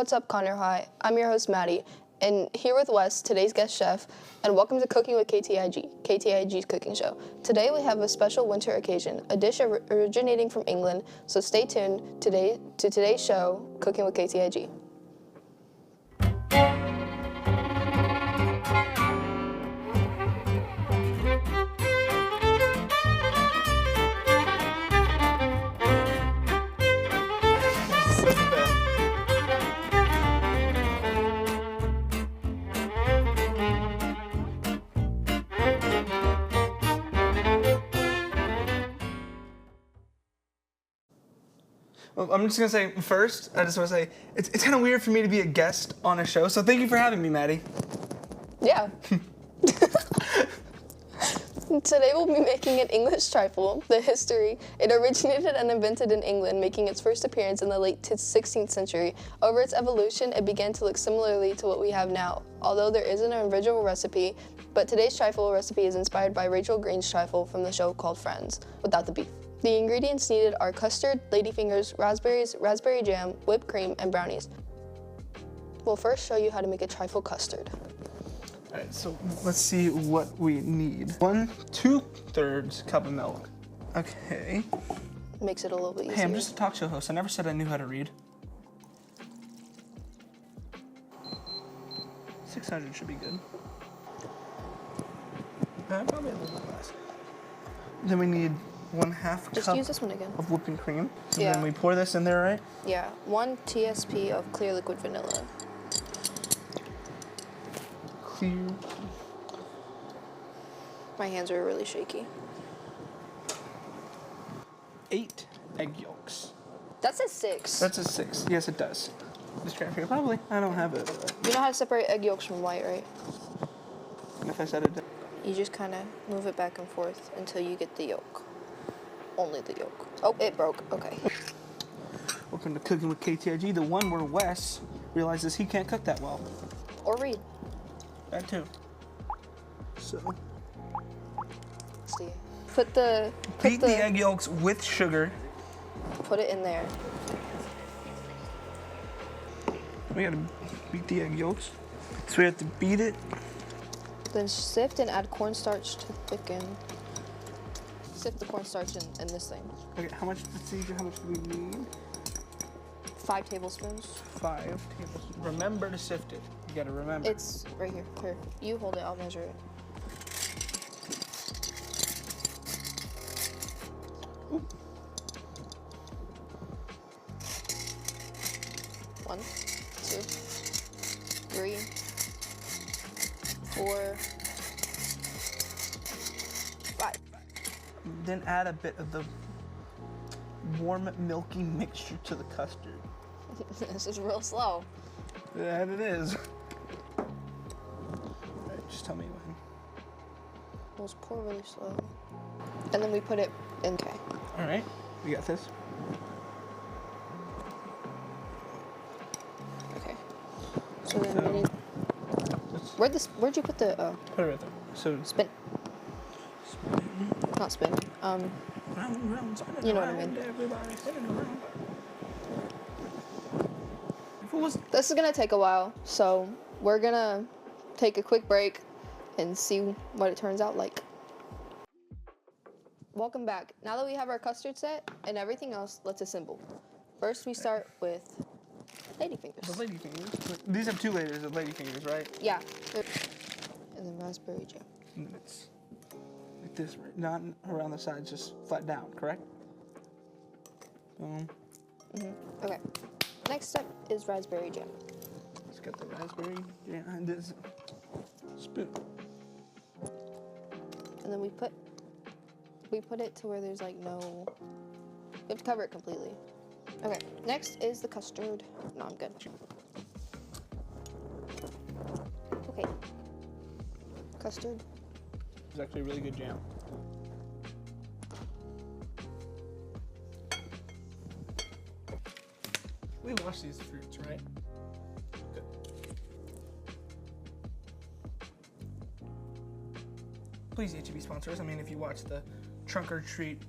what's up, Connor? Hi, I'm your host, Maddie, and here with Wes, today's guest chef, and welcome to Cooking with KTIG, KTIG's cooking show. Today we have a special winter occasion, a dish originating from England, so stay tuned to today's show, Cooking with KTIG. Well, I'm just gonna say first, I just want to say it's kind of weird for me to be a guest on a show, so thank you for having me, Maddie. Yeah. Today we'll be making an English trifle, the history. It originated and invented in England, making its first appearance in the late 16th century. Over its evolution, it began to look similarly to what we have now, although there isn't an original recipe, but today's trifle recipe is inspired by Rachel Green's trifle from the show called Friends, without the beef. The ingredients needed are custard, ladyfingers, raspberries, raspberry jam, whipped cream, and brownies. We'll first show you how to make a trifle custard. All right, so let's see what we need. 2/3 cup of milk. Okay. Makes it a little bit easier. Hey, I'm just a talk show host. I never said I knew how to read. 600 should be good. Probably a little bit less. Then we need 1/2 Just cup use this one again. of whipping cream. And Yeah. then we pour this in there, right? Yeah, 1 TSP of clear liquid vanilla. Clear. My hands are really shaky. 8 egg yolks. That says 6. That's a 6. Yes, it does. Just trying to figure. Probably. I don't have it. You know how to separate egg yolks from white, right? And if I said it, You just kind of move it back and forth until you get the yolk. Only the yolk. Oh, it broke. Okay. welcome to Cooking with KTIG, the one where Wes realizes he can't cook that well. Or read. That too. So Let's see. beat the egg yolks with sugar. Put it in there. We gotta beat the egg yolks. So we have to beat it. Then sift and add cornstarch to thicken. Sift the cornstarch in this thing. Okay, how much? Let's see. How much do we need? 5 tablespoons. 5 tablespoons. Remember to sift it. You gotta remember. It's right here. Here, you hold it. I'll measure it. Ooh. 1, 2, 3, 4, 5. Then add a bit of the warm, milky mixture to the custard. This is real slow. That it is. Alright, just tell me when. We'll just pour really slow. And then we put it in. Okay. Alright, we got this. Okay. So then we need. Where'd you put the Put it right there. So spin? Not spin. round, spin it You know what I around, mean. everybody, spin it around. If it was This is gonna take a while, so we're gonna take a quick break and see what it turns out like. Welcome back. Now that we have our custard set and everything else, let's assemble. First, we start with ladyfingers. the ladyfingers. These have 2 layers of ladyfingers, right? Yeah. And then raspberry jam. And then it's like this, right? Not around the sides, just flat down, correct? Boom. Okay. Next step is raspberry jam. Let's get the raspberry jam and this spoon. And then we put it to where there's like no. You have to cover it completely. Okay. Next is the custard. No, I'm good. Okay. Custard. It's actually a really good jam. We wash these fruits, right? Good. Please, HEB sponsors. I mean, if you watch the Trunk or Treat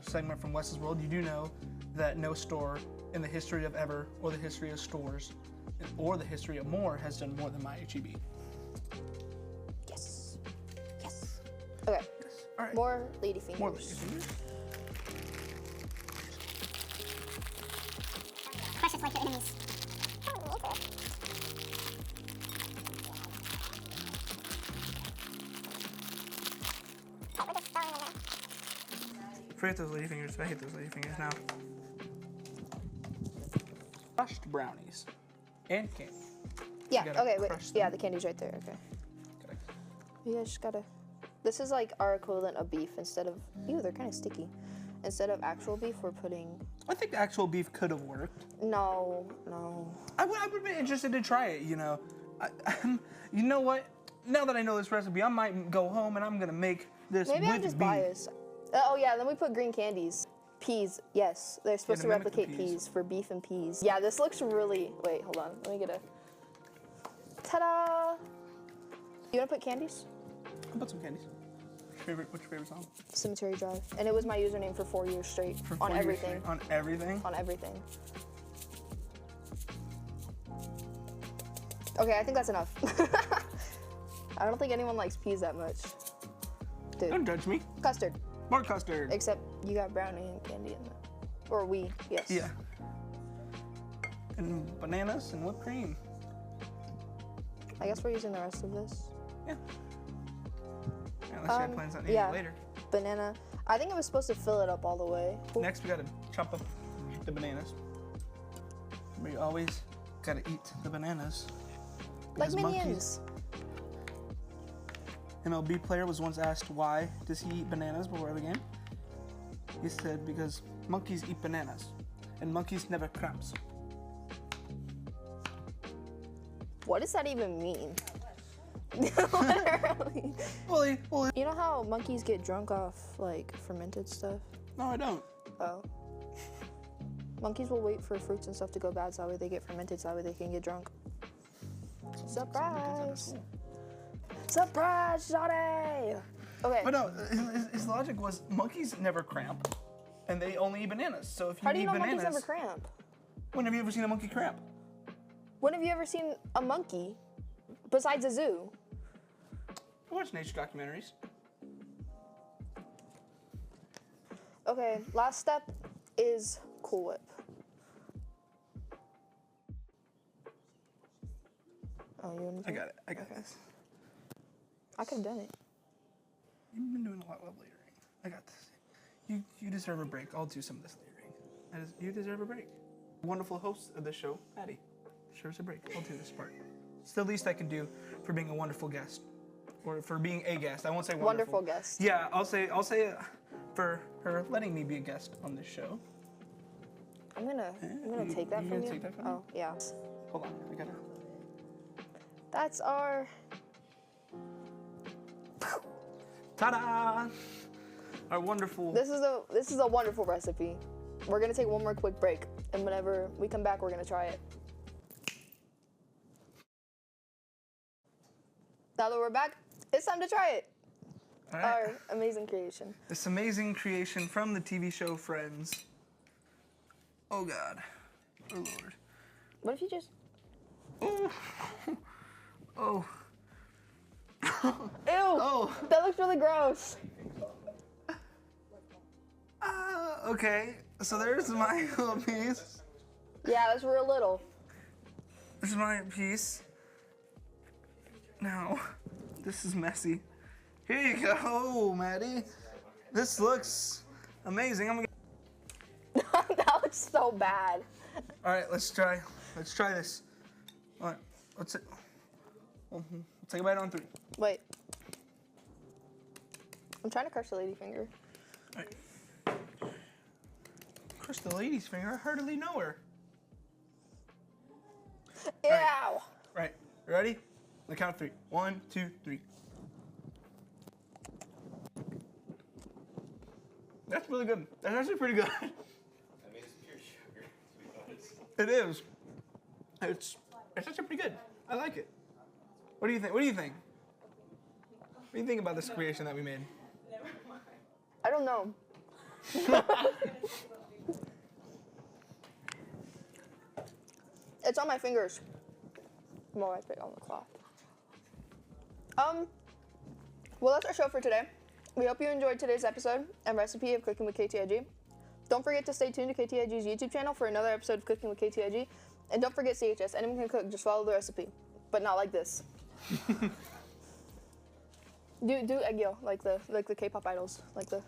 segment from Wes's World, you do know that no store in the history of ever, or the history of stores, or the history of more has done more than my HEB. Yes. Yes. Okay. Yes. All right. More lady fingers. More lady fingers. Precious like your enemies. Forget those lady fingers. I hate those lady fingers now. Crushed brownies and candy. Yeah. gotta Okay. Wait. crush Yeah, them. the candy's right there. Okay. Okay. You guys just gotta. This is like our equivalent of beef instead of. Ew, they're kind of sticky. Instead of actual beef, we're putting. I think the actual beef could have worked. No. No. I would be interested to try it, you know. You know what? Now that I know this recipe, I might go home and I'm gonna make this Maybe with I'm just beef. biased. Oh yeah, then we put green candies. Peas, yes. They're supposed to to mimic the replicate peas. peas for beef and peas. Yeah, this looks really. Wait, hold on. Let me get a. Ta-da! You wanna put candies? I'll put some candies. What's your favorite song? Cemetery Drive. And it was my username for 4 years straight. For On 4 years everything. straight? On everything? On everything. Okay, I think that's enough. I don't think anyone likes peas that much. Dude. Don't judge me. Custard. More custard. Except you got brownie and candy in there. Or we, yes. Yeah. And bananas and whipped cream. I guess we're using the rest of this. Yeah. Unless you have plans on eating yeah. it later. Banana. I think it was supposed to fill it up all the way. Next, we gotta chop up the bananas. We always gotta eat the bananas. Like because Minions. MLB player was once asked why does he eat bananas before every game. He said because monkeys eat bananas and monkeys never cramps. What does that even mean? Literally. Well, You know how monkeys get drunk off like fermented stuff? no, I don't. Oh. Monkeys will wait for fruits and stuff to go bad so that way they get fermented so that way they can get drunk. Surprise! Surprise, Johnny! Okay. But no, his logic was monkeys never cramp, and they only eat bananas. So if you How do eat you know bananas, monkeys never cramp? when have you ever seen a monkey cramp? When have you ever seen a monkey besides a zoo? I watch nature documentaries. Okay, last step is Cool Whip. Oh, you want to? I got it. I got this. I could have done it. You've been doing a lot of layering. I got this. You deserve a break. I'll do some of this layering. You deserve a break. Wonderful host of the show, Maddie, deserves a break. I'll do this part. It's the least I can do for being a wonderful guest, or for being a guest. I won't say wonderful. Wonderful guest. Yeah, I'll say for her letting me be a guest on this show. I'm gonna take that you from gonna you. take that from Oh, yeah. Hold on, I gotta. That's our. Ta-da! Our wonderful. This is a wonderful recipe. We're gonna take one more quick break, and whenever we come back, we're gonna try it. Now that we're back, it's time to try it. All right. Our amazing creation. This amazing creation from the TV show Friends. Oh God. Oh Lord. What if you just? Oh. Oh. Ew! Oh. That looks really gross. Okay. So there's my little piece. Yeah, that's real little. This is my piece. Now, this is messy. Here you go, Maddie. This looks amazing. I'm gonna. That looks so bad. All right, let's try this. All right, let's take a bite on 3. Wait. I'm trying to crush the lady finger. All right. Crush the lady's finger. I hardly know her. Ew! Right. Ready? The count of 3. 1, 2, 3. That's really good. That's actually pretty good. I mean, it's pure sugar, to be honest. It is. It's actually pretty good. I like it. What do you think? What do you think? What do you think about this creation that we made? I don't know. It's on my fingers. More I spit on the cloth. Well, that's our show for today. We hope you enjoyed today's episode and recipe of Cooking with KTIG. Don't forget to stay tuned to KTIG's YouTube channel for another episode of Cooking with KTIG. And don't forget CHS. Anyone can cook, just follow the recipe. But not like this. do egg yolk like the K-pop idols. Like the